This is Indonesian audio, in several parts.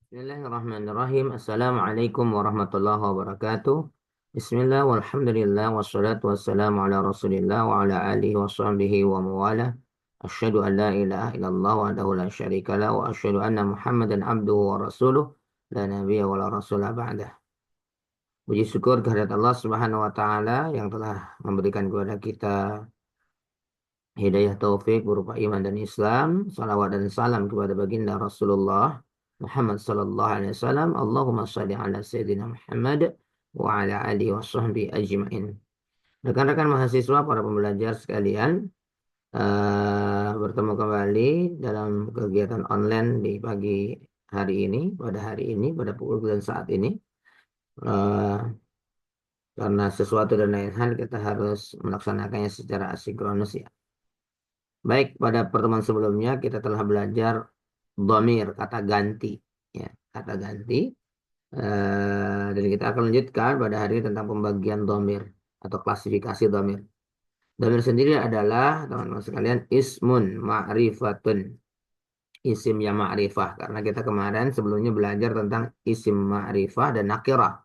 Bismillahirrahmanirrahim. Assalamualaikum warahmatullahi wabarakatuh. Bismillah walhamdulillah wassalatu wassalamu ala rasulillah wa ala alihi wa sahbihi wa mawala. Asyhadu an la ilaha illallah wahdahu la syarika lah wa asyhadu anna Muhammadan abduhu wa rasuluh la nabiyya wa la rasulah ba'dah. Puji syukur kehadirat Allah Subhanahu wa taala yang telah memberikan kepada kita hidayah taufik berupa iman dan Islam, salawat dan salam kepada baginda Rasulullah Muhammad sallallahu alaihi wasallam. Allahumma shalli ala sayyidina Muhammad wa ala alihi wa sahbihi ajmain. Rekan-rekan mahasiswa, para pembelajar sekalian, bertemu kembali dalam kegiatan online di pagi hari ini, pada pukul dan saat ini. Eh, karena sesuatu dan lain hal kita harus melaksanakannya secara asinkronus ya. Baik, pada pertemuan sebelumnya kita telah belajar dhamir, kata ganti. Ya, kata ganti. Dan kita akan lanjutkan pada hari ini tentang pembagian dhamir atau klasifikasi dhamir. Dhamir sendiri adalah, teman-teman sekalian, ismun ma'rifatun. Isim yang ma'rifah. Karena kita kemarin sebelumnya belajar tentang isim ma'rifah dan nakirah.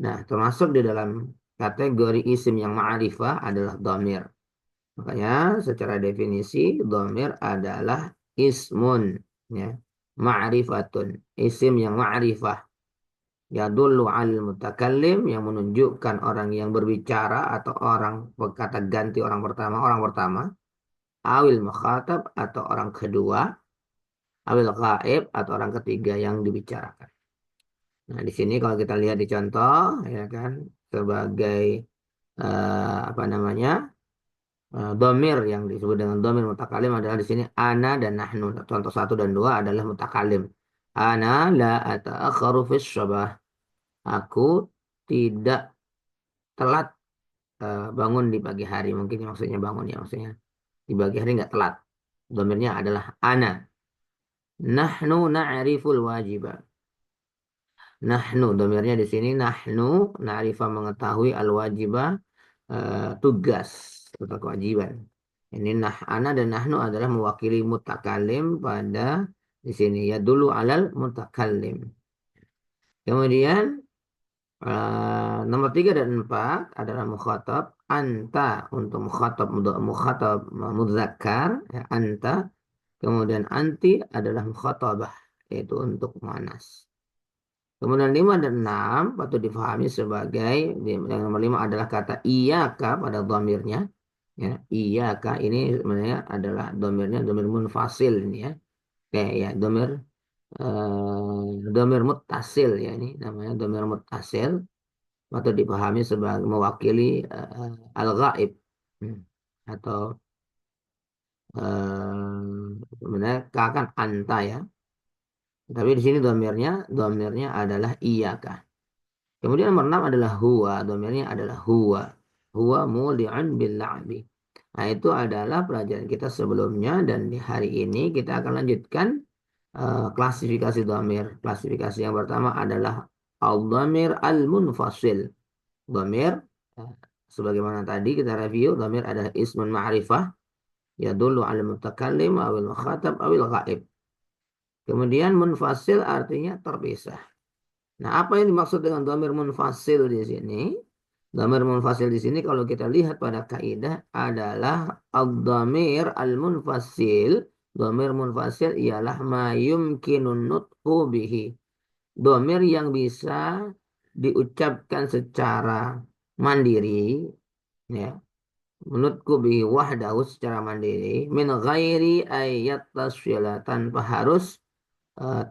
Nah, termasuk di dalam kategori isim yang ma'rifah adalah dhamir. Makanya secara definisi dhamir adalah ismun, ya, ma'rifatun, isim yang ma'rifah, yadullu al mutakallim, yang menunjukkan orang yang berbicara atau orang berkata ganti orang pertama, awil mukhatab atau orang kedua, awil ghaib atau orang ketiga yang dibicarakan. Nah, di sini kalau kita lihat di contoh, ya kan, sebagai apa namanya? Domir yang disebut dengan domir mutakalim adalah di sini ana dan nahnu. Contoh satu dan dua adalah mutakalim. Ana la ata'akharu fis syabah. Aku tidak telat bangun di pagi hari. Mungkin maksudnya bangun ya, maksudnya di pagi hari nggak telat. Domirnya adalah ana. Nahnu na'riful wajibah. Nahnu, domirnya di sini nahnu, na'rifah mengetahui al-wajibah, tugas atau kewajiban. Ini ana dan nahnu adalah mewakili mutakalim pada di sini ya dulu alal mutakalim. Kemudian nomor 3 dan 4 adalah mukhatab anta untuk mukhatab mudzakkar ya, anta. Kemudian anti adalah mukhatabah yaitu untuk muannas. Kemudian 5 dan 6 patut difahami sebagai yang nomor 5 adalah kata iyaka pada dhamirnya. Ya, iyaka ini sebenarnya adalah dhamirnya dhamir munfasil ini ya. Kayak ya dhamir muttasil ya, ini namanya dhamir muttasil patut dipahami sebagai mewakili al-ghaib. Hmm. Atau sebenarnya kan anta ya. Tapi di sini dhamirnya adalah iyaka. Kemudian nomor 6 adalah huwa. Domainnya adalah huwa. Huwa muli'un bil la'bi. Nah, itu adalah pelajaran kita sebelumnya dan di hari ini kita akan lanjutkan klasifikasi dhamir. Klasifikasi yang pertama adalah al-dhamir al-munfasil. Dhamir, eh, sebagaimana tadi kita review, dhamir adalah ismun ma'rifah yadullu al mutakallim awil mukhatab awil ghaib. Kemudian munfasil artinya terpisah. Nah, apa yang dimaksud dengan dhamir munfasil di sini? Dhamir munfasil di sini kalau kita lihat pada kaidah adalah ad-dhamir al-munfasil. Dhamir munfasil ialah ma yumkinun nutqu bihi. Dhamir yang bisa diucapkan secara mandiri, ya. Nutqu bihi wahdahu secara mandiri min ghairi ayat tasfila tanpa harus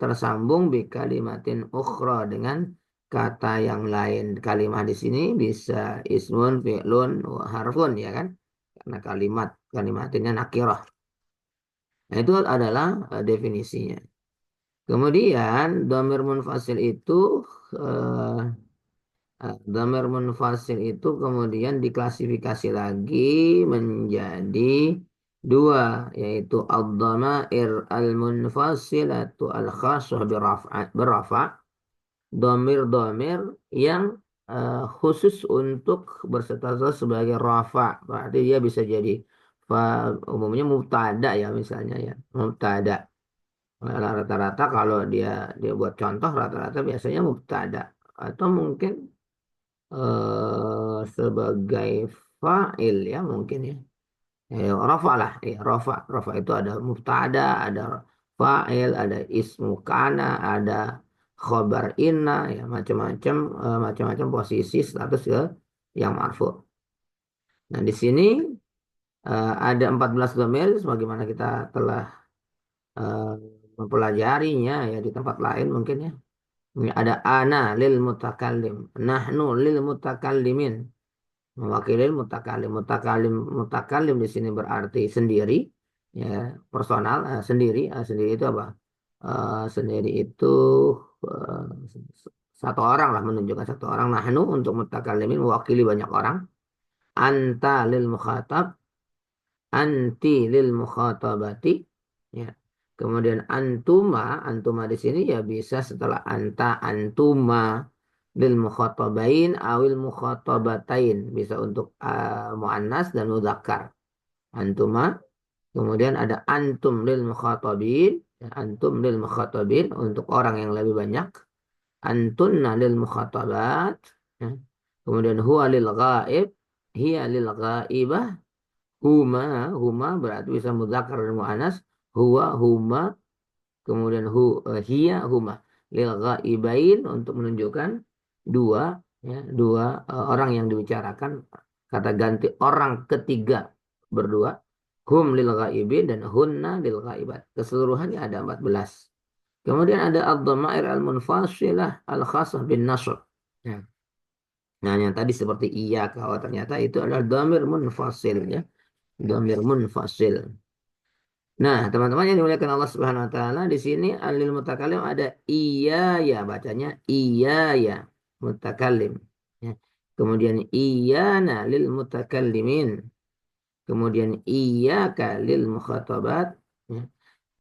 tersambung bi kalimatin ukhra dengan kata yang lain. Kalimat di sini bisa ismun, fi'lun, wa harfun ya kan? Karena kalimatnya nakirah. Nah, itu adalah definisinya. Kemudian dhamir munfasil itu eh, dhamir munfasil itu kemudian diklasifikasi lagi menjadi dua, yaitu ad-dhamair al-munfasilatu al-khassah birafa, dhamir-dhamir yang khusus untuk berstatus sebagai rafa. Berarti dia bisa jadi umumnya mubtada ya, misalnya ya, mubtada. Rata-rata kalau dia buat contoh rata-rata biasanya mubtada atau mungkin sebagai fa'il ya mungkin ya. Rafa lah, ya rafa itu ada mubtada, ada fa'il, ada ismu kana, ada khobar inna, ya macam-macam posisi status ke yang marfu. Nah di sini ada 14 domir, sebagaimana kita telah eh, mempelajarinya ya di tempat lain mungkin ya. Ini ada ana lil mutakallim, nahnu lil mutakallimin, mewakili mutakalim. Mutakalim di sini berarti sendiri, ya, personal, sendiri. Sendiri itu apa? Sendiri itu eh, satu orang lah, menunjukkan satu orang. Nahnu untuk mutakalimin mewakili banyak orang. Anta lil mukhatab, anti lil mukhatabati, ya. Kemudian antuma di sini ya bisa setelah anta, antuma lil mukhatabain awil mukhatabatain, bisa untuk muannas dan mudzakkar. Antuma, kemudian ada antum lil mukhatabin, ya, antum lil mukhatabin untuk orang yang lebih banyak. Antunna lil mukhatabat, ya. Kemudian huwa lil ghaib, hiya lil ghaibah, huma, berarti bisa mudzakkar dan muannas. Huwa, huma, kemudian hiya, huma lil ghaibain untuk menunjukkan dua, ya, dua orang yang dibicarakan, kata ganti orang ketiga berdua. Hum lil ghaibin dan hunna lil ghaibat, keseluruhannya ada 14. Kemudian ada ad-dhamair al-munfasilah al-khassah bin nasr, ya. Nah yang tadi seperti iya kalau ternyata itu adalah dhamir munfasil, ya, dhamir munfasil. Nah, teman-teman yang dimuliakan Allah Subhanahu wa taala, di sini alil mutakallim ada iya ya, bacanya iya ya mutakallim. Ya. Kemudian iyana lil mutakallimin. Kemudian iyyaka lil mukhatabat. Ya.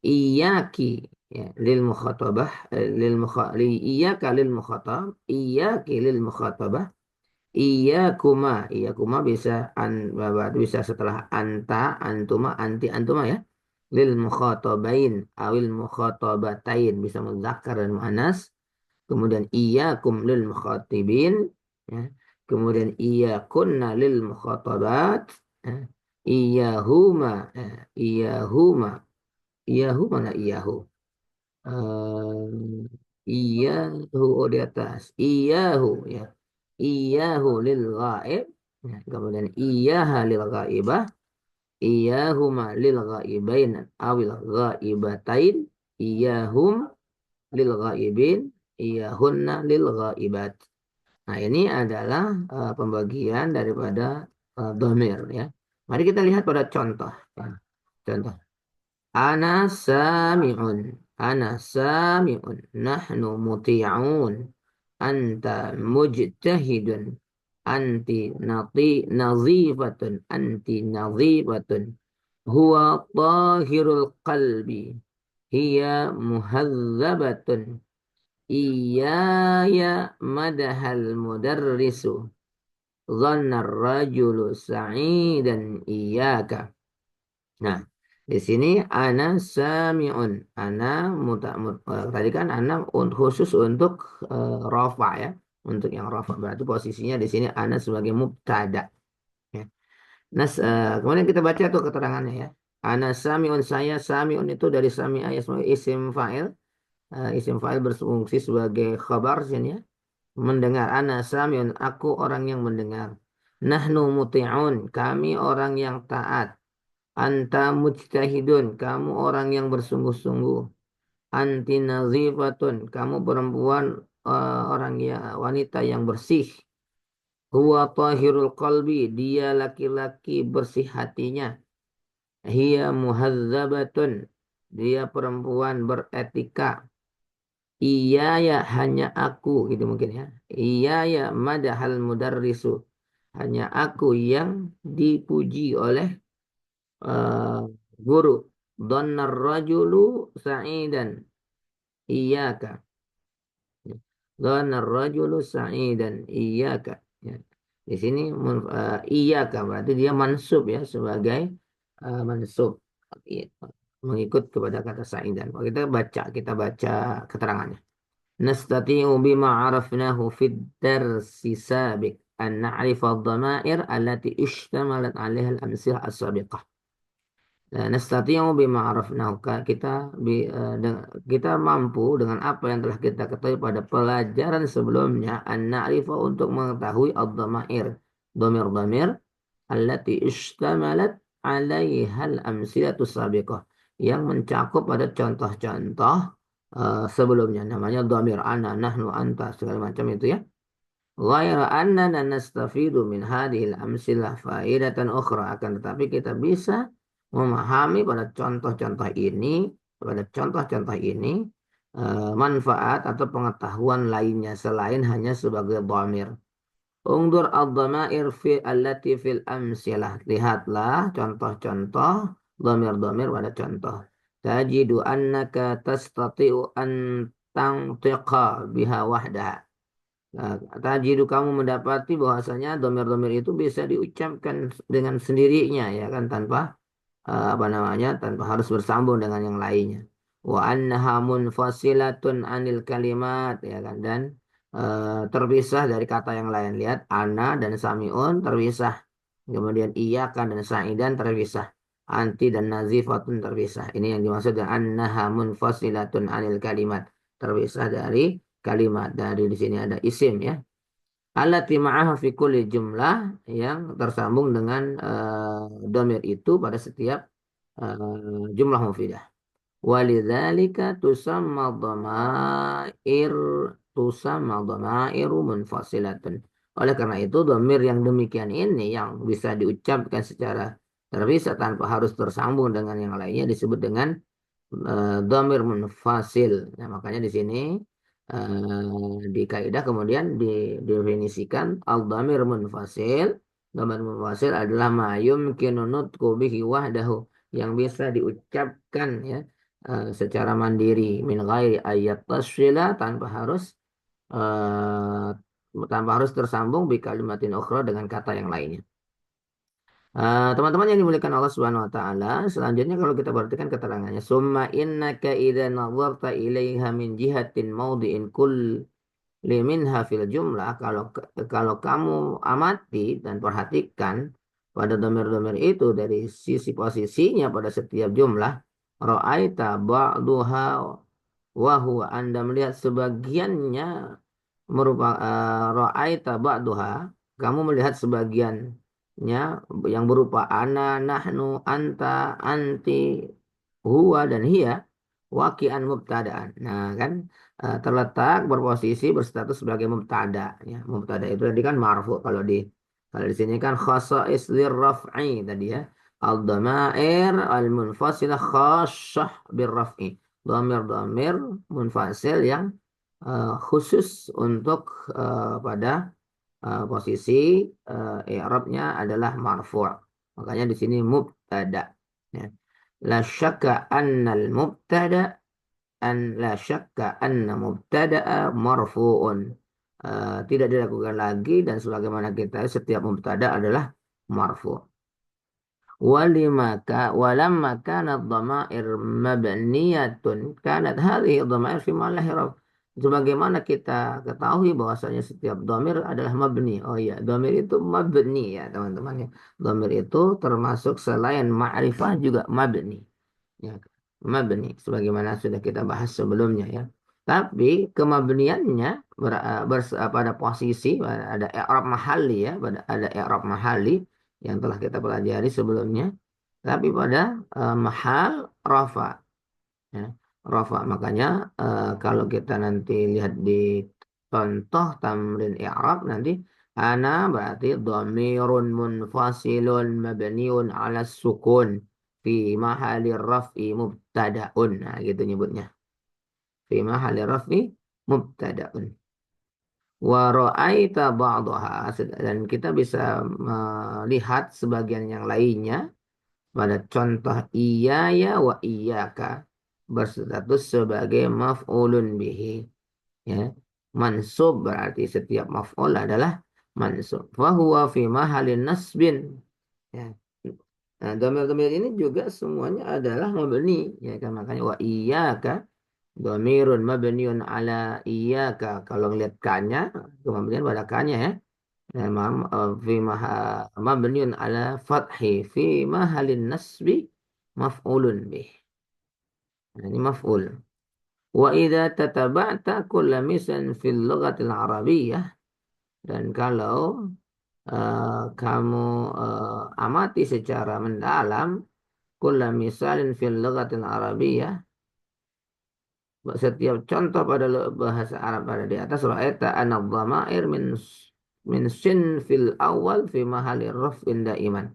Iyyaki, ya, lil mukhatabah, iyyaka lil mukhatab, iyyaki lil mukhatabah. Iyakuma, iyakuma bisa bisa setelah anta, antuma, anti, antuma ya. Lil mukhatabain awil mukhatabatain, bisa muzakkar dan muannas. Kemudian iyakum lil mukhatibin, ya. Kemudian iyakunna lil mukhatabat, ya. Iyahuma, ya. Iyahuma, iyahu mana iyahu? Iyahu, oh di atas. Iyahu, ya. Iyahu lil ghaib. Ya, kemudian iyaha lil ghaibah. Iyahuma lil ghaibain awil ghaibatain. Iyahum lil ghaibin. Iyahunna lil ghaibat. Nah, ini adalah pembagian daripada dhamir, ya. Mari kita lihat pada contoh, ya. Contoh. Ana sami'un. Ana sami'un. Nahnu muti'un. Anta mujtahidun. Anti nazifatun. Anti nazifatun. Huwa tahirul qalbi. Hiya muhazzabatun. Iyaya madahal mudarrisu. Dhanna rajulu sa'idan iyaka. Nah, di sini ana sami'un. Ana tadi kan ana khusus untuk rafa ya. Untuk yang rafa berarti posisinya di sini ana sebagai mubtada, ya. Nah, kemudian kita baca tuh keterangannya ya. Ana sami'un, saya sami'un itu dari sami'a ya sebagai isim fa'il. Isim fa'il berfungsi sebagai khabar sini ya. Mendengar. Ana sami'un, aku orang yang mendengar. Nahnu muti'un, kami orang yang taat. Anta mujtahidun, kamu orang yang bersungguh-sungguh. Anti nazifatun, kamu perempuan, orang ya wanita yang bersih. Huwa tahirul qalbi, dia laki-laki bersih hatinya. Hiya muhazzabatun, dia perempuan beretika. Iya ya hanya aku, gitu mungkin ya. Iya ya madahal mudarrisu, hanya aku yang dipuji oleh eh, guru. Dhannar rajulu sa'idan iyyaka. Dhannar rajulu sa'idan iyyaka. Ya. Di sini iyyaka berarti dia mansub ya sebagai mansub. Iya. mengikut kepada kata sa'idan. Kalau kita baca keterangannya. Nastati'u bima arafnahu fid darsi sabiq an na'rifa ad-dhamair allati ishtamalat 'alaiha al-amsilah as-sabiqah. Nastati'u bima arafnahu kita mampu dengan apa yang telah kita ketahui pada pelajaran sebelumnya an na'rifa untuk mengetahui ad-dhamair, dhamir-dhamir allati ishtamalat 'alaiha al-amsilatu sabiqah yang mencakup pada contoh-contoh sebelumnya, namanya dhamir ana, nahnu, anta, segala macam itu ya. Ghaira annana nastafidu min hadhil amsilah faidatan ukhra, akan tetapi kita bisa memahami pada contoh-contoh ini manfaat atau pengetahuan lainnya selain hanya sebagai dhamir. Ungdur ad-dhamair fi allati fil amsilah. Lihatlah contoh-contoh dhamir-dhamir pada contoh. Tajidu annaka tastati'u an tantiqa biha wahdaha. Nah, tajidu kamu mendapati bahwasanya dhamir-dhamir itu bisa diucapkan dengan sendirinya ya kan, tanpa tanpa harus bersambung dengan yang lainnya. Wa annaha munfasilatun anil kalimat ya kan, dan terpisah dari kata yang lain. Lihat, ana dan samiun terpisah. Kemudian iyyaka dan sa'idan terpisah. Anti dan nazifatun terpisah. Ini yang dimaksud dengan annaha munfasilatun anil kalimat. Terpisah dari kalimat. Dari di sini ada isim ya. Allati ma'aha fi kulli jumlah, yang tersambung dengan domir itu pada setiap jumlah mufidah. Walidzalika tusamma dhamairu munfasilatun. Oleh karena itu domir yang demikian ini yang bisa diucapkan secara terpisah tanpa harus tersambung dengan yang lainnya disebut dengan dhamir munfasil. Nah, makanya di sini di kaidah kemudian didefinisikan al-dhamir munfasil. Dhamir munfasil adalah ma yumkinu nutqu bihi wahdahu, yang bisa diucapkan ya secara mandiri, min ghairi ayat tasfila, eh, tanpa harus tersambung bi kalimatin ukhra, dengan kata yang lainnya. Teman-teman yang dimuliakan Allah Subhanahu wa taala, selanjutnya kalau kita perhatikan keterangannya, summa innaka idza nadharta ilaiha min jihatin mawdi'in kulli minha fil jumlah. Kalau kamu amati dan perhatikan pada domir-domir itu dari sisi posisinya pada setiap jumlah, ra'aita ba'duha wa huwa, Anda melihat sebagiannya merupakan ra'aita ba'duha, kamu melihat sebagiannya yang berupa ana, nahnu, anta, anti, huwa dan hiya waqi'an mubtada'an. Nah, kan terletak berposisi berstatus sebagai mubtada ya. Mubtada itu tadi kan marfu, kalau di sini kan khasa'is lirraf'i tadi ya. Al-dhamair al-munfasilah khasyah birraf'i. Dhamir-dhamir munfasil yang khusus untuk pada posisi i'rabnya adalah marfu'. Makanya di sini mubtada ya. La syakka annal mubtada la syakka anna mubtada'a marfu'un. Tidak diragukan lagi dan sebagaimana kita setiap mubtada adalah marfu'. Walamma kanat dhamair mabniyatun kanat hadhihi dhamair fi mahalli raf. Sebagaimana kita ketahui bahwasanya setiap dhamir adalah mabni. Oh iya, dhamir itu mabni ya teman-teman ya. Dhamir itu termasuk selain ma'rifah juga mabni. Ya, mabni sebagaimana sudah kita bahas sebelumnya ya. Tapi kemabniannya pada posisi ada i'rab mahalli ya, ada i'rab mahalli yang telah kita pelajari sebelumnya. Tapi pada mahal rafa ya. Rafa, makanya kalau kita nanti lihat di contoh tamrin i'rab nanti, ana berarti dhamirun munfasilun mabniun ala sukun fi mahali raf'i mubtada'un. Nah, gitu nyebutnya. Fi mahali raf'i mubtada'un. Wa ra'aita ba'daha, dan kita bisa melihat sebagian yang lainnya pada contoh iya ya wa iyyaka berstatus sebagai maf'ulun bihi ya. Mansub berarti setiap maf'ul adalah mansub. Fa huwa fi mahalin nasbin ya. Nah, domir-domir ini juga semuanya adalah mabni, ya kan, makanya wa iyyaka domirun mabniun ala iyyaka. Kalau ngeliat kanya, kemudian pada kanya ya. Ya, fi maha mabniun ala fathi fi mahalin nasbi maf'ulun bih. Nah, ini maf'ul. Wa idza tataba'ta kulla misan fil lughatil arabiyyah, dan kalau kamu amati secara mendalam kulla misalin fil lughatil arabiyyah, setiap contoh pada bahasa Arab pada di atas, ra'aita anad dhamair min sin fil awal fi mahali raf'in daiman.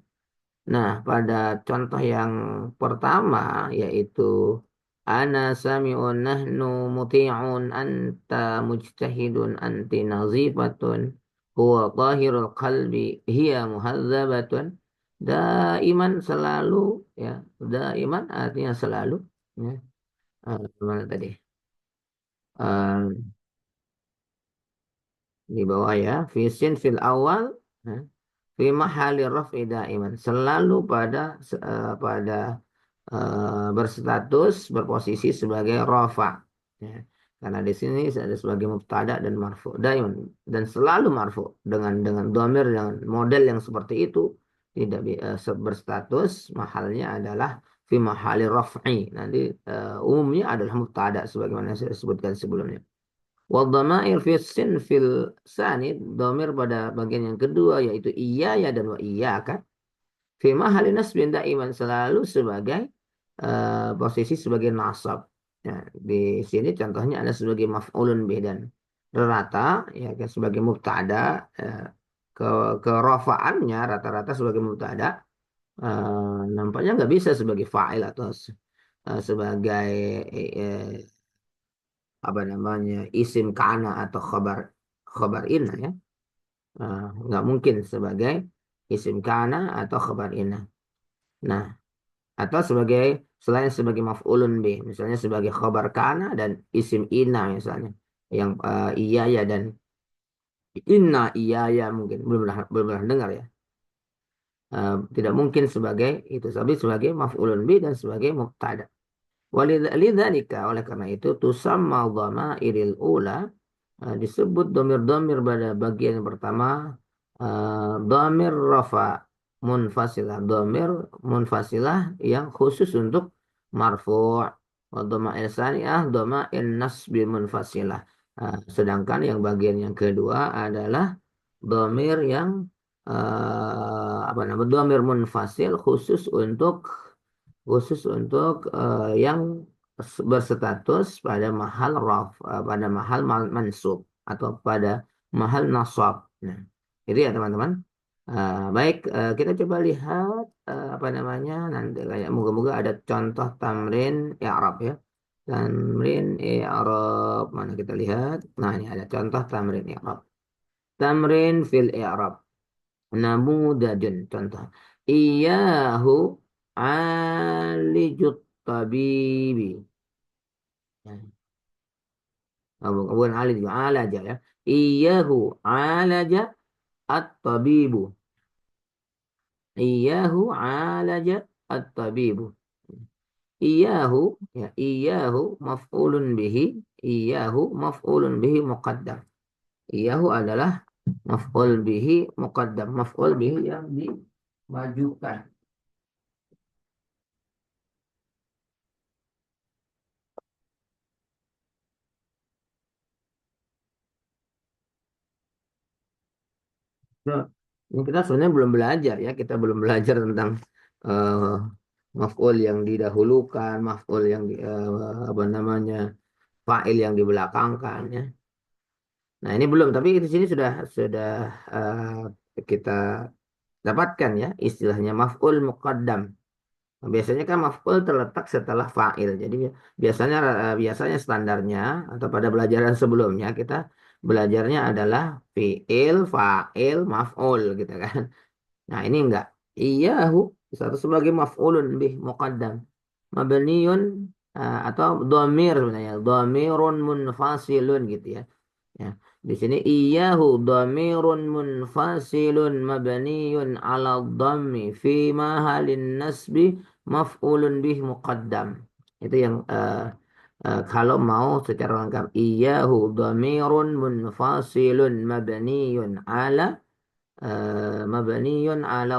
Nah, pada contoh yang pertama yaitu ana sami'un nahnu muti'un anta mujtahidun anti nazifatun huwa tahirul qalbi hiya muhadzabatun. Daiman selalu, ya, daiman artinya selalu, ya. Mana tadi? Eh, di bawah ya, fisin fil awal, ya. Fi mahali raf'i daiman, selalu pada berstatus berposisi sebagai rafa, ya. Karena di sini ada sebagai mubtada dan marfu daiman, dan selalu marfu dengan dhamir dengan model yang seperti itu, tidak berstatus mahalnya adalah fi mahali raf'i. Nanti umumnya adalah mubtada sebagaimana saya sebutkan sebelumnya. Wa dhamair fi fil sani, dhamir pada bagian yang kedua yaitu iya ya dan wa iyyaka fi mahali nasbin daiman, selalu sebagai posisi sebagai nasab. Ya, di sini contohnya ada sebagai maf'ulun bih dan rata, ya kan, sebagai mubtada, ke kerofaannya rata-rata sebagai mubtada, nampaknya nggak bisa sebagai fa'il atau sebagai apa namanya isim kana atau khabar khabar inna, ya. Nggak mungkin sebagai isim kana atau khabar inna. Nah, atau sebagai selain sebagai maf'ulun bih, misalnya sebagai khabar kana dan isim inna misalnya, yang iya ya dan inna iya ya, mungkin belum pernah dengar ya. Tidak mungkin sebagai itu, tapi sebagai maf'ulun bih dan sebagai mubtada. Walidzalika, oleh karena itu, tusamma dhamairil ula, disebut domir-domir pada bagian yang pertama domir rafa munfasilah, domir munfasilah yang khusus untuk marfu'. Wa dhamair saniyah dhamair nasbi munfasilah. Sedangkan yang bagian yang kedua adalah domir yang apa namanya, domir munfasil khusus untuk yang berstatus pada mahal pada mahal mansub atau pada mahal nasab. Nah, itu ya teman-teman. Baik, kita coba lihat apa namanya nanti, kayak moga-moga ada contoh tamrin i'rab ya. Tamrin i'rab mana kita lihat? Nah, ini ada contoh tamrin i'rab. Tamrin fil i'rab. Namudajun, contoh. Iyahu alijut tabibi. Ya. Bukan alij, alaja ya. Iyahu alaja at-tabibu. Iyahu alaja at-tabibu. Iyahu, ya, iyahu maf'ulun bihi. Iyahu maf'ulun bihi muqaddam. Iyahu adalah maf'ul bihi muqaddam. Maf'ul bihi yang dimajukan. Nah, ini kita sebenarnya belum belajar ya, kita belum belajar tentang eh, maf'ul yang didahulukan, maf'ul yang apa namanya, fa'il yang dibelakangkan ya. Nah, ini belum, tapi di sini sudah kita dapatkan ya istilahnya maf'ul muqaddam. Nah, biasanya kan maf'ul terletak setelah fa'il. Jadi biasanya standarnya atau pada pelajaran sebelumnya kita belajarnya adalah fi'il, fa'il, maf'ul gitu kan. Nah, ini enggak. Iyahu satu sebagai maf'ulun bih muqaddam. Mabniun, atau dhamir sebenarnya. Dhamirun munfasilun gitu ya. Ya. Di sini iyahu dhamirun munfasilun mabniyun ala dhammi fi mahalin nasbi maf'ulun bih muqaddam. Itu yang kalau mau secara lengkap iyahu dhamirun munfasilun mabniyun ala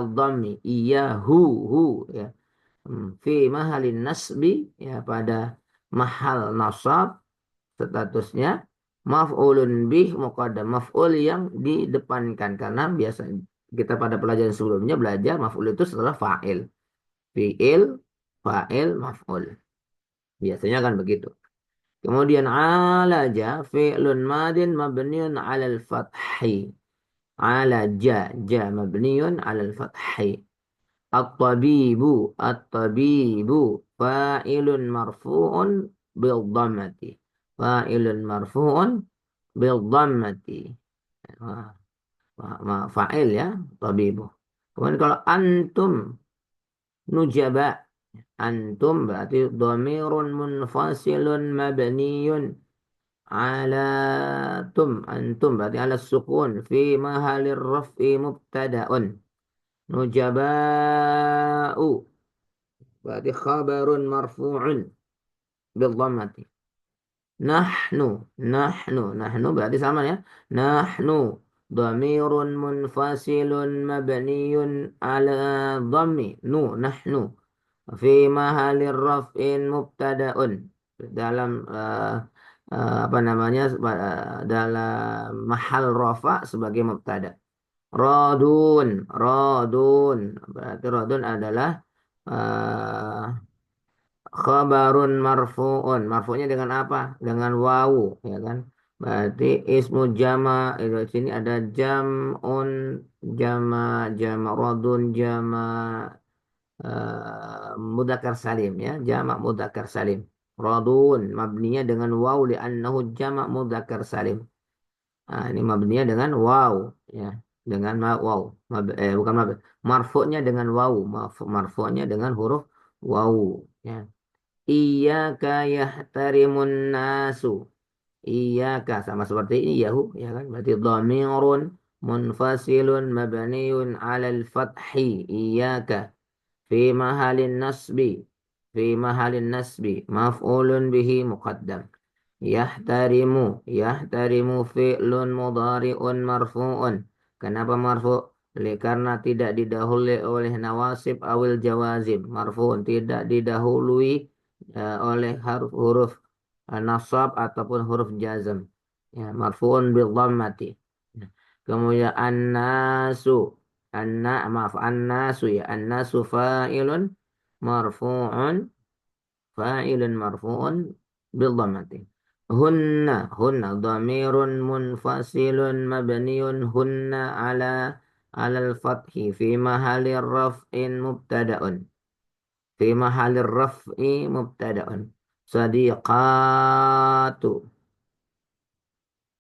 dhammi iyahu hu ya. Fi mahalin nasbi ya pada mahal nasab statusnya maf'ulun bih muqaddam maf'ul yang didepankan karena biasa kita pada pelajaran sebelumnya belajar maf'ul itu setelah fi'il fa'il maf'ul biasanya kan begitu. Kemudian alaja fi'lun madin mabniun 'alal fathi. Alaja mabniun 'alal fathi. At-tabibu at-tabibu fa'ilun marfu'un bil dhammati. Fa'ilun marfu'un bil dhammati. Fa'il ya, tabibu. Kemudian kalau antum nujaba, antum berarti dhamirun munfasilun mabniyun ala antum berarti ala sukun fi mahalir raf'i mubtada'un. Nujaba'u berarti khabarun marfu'un bil dhammati. Nahnu berarti sama ya. Nahnu dhamirun munfasilun mabniyun ala dhammi. Nahnu fi mahalir raf'in mubtada'un. Dalam apa namanya dalam mahal rafa sebagai mubtada. Radun berarti radun adalah uh, khabarun marfu'un. Marfu'nya dengan apa? Dengan wawu, ya kan? Berarti ismu jama itu di sini ada jam'un jama radun jama mudzakkar salim ya, jama mudzakkar salim. Radun mabninya dengan wawu li'annahu jama mudzakkar salim. Nah, ini mabninya dengan wawu ya, dengan wawu. Bukan marfu'nya dengan wawu, marfu'nya dengan huruf wawu ya. Iyyaka yahtarimun nasu. Iyyaka sama seperti ini yahu ya kan berarti dhamirun munfasilun mabniun 'alal fathi. Iyyaka fi mahalin nasbi maf'ulun bihi muqaddam. Yahtarimu fi'lun mudhari'un marfu'un. Kenapa marfu'? Karena tidak didahului oleh nawasib awil jawazim. Marfu'un tidak didahului oleh huruf nasab ataupun huruf jazm. Ya, marfu'un bil dhammati. Ya. Kemudian annasu ya. Annasu marfu'un marfu'un bil dhammati. Hunna dhamirun munfasilun mabniun ala al-fathi fi mahali raf'in mubtada'un. Fi mahali raf'i mubtada'un. Sadiqatu.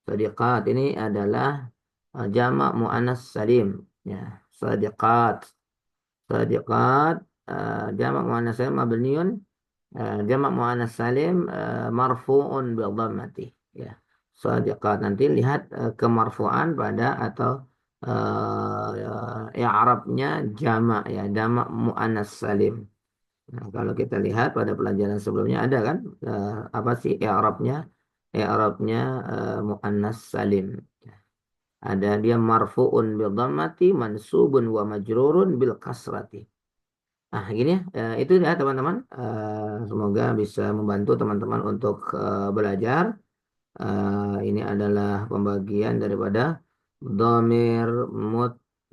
Sadiqat ini adalah jamak muannas salim. Ya, sadiqat. Sadiqat jamak muannas salim mabniun jamak muannas salim marfu'un bil dhammati. Ya. Sadiqat nanti lihat kemarfu'an pada atau i'rabnya jamak ya, jamak muannas salim. Nah, kalau kita lihat pada pelajaran sebelumnya ada kan apa sih i'rabnya? I'rabnya muannas salim. Ada dia marfu'un bil dhammati, mansubun wa majrurun bil kasrati. Nah, gini ya, itu ya teman-teman. Semoga bisa membantu teman-teman untuk belajar. Ini adalah pembagian daripada dhamir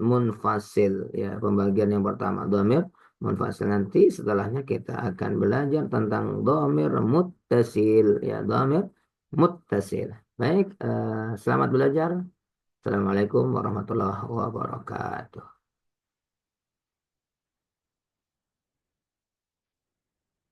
munfasil ya, pembagian yang pertama dhamir munfasil. Nanti setelahnya kita akan belajar tentang dhamir muttasil ya, dhamir muttasil. Baik, selamat belajar. Assalamualaikum warahmatullahi wabarakatuh.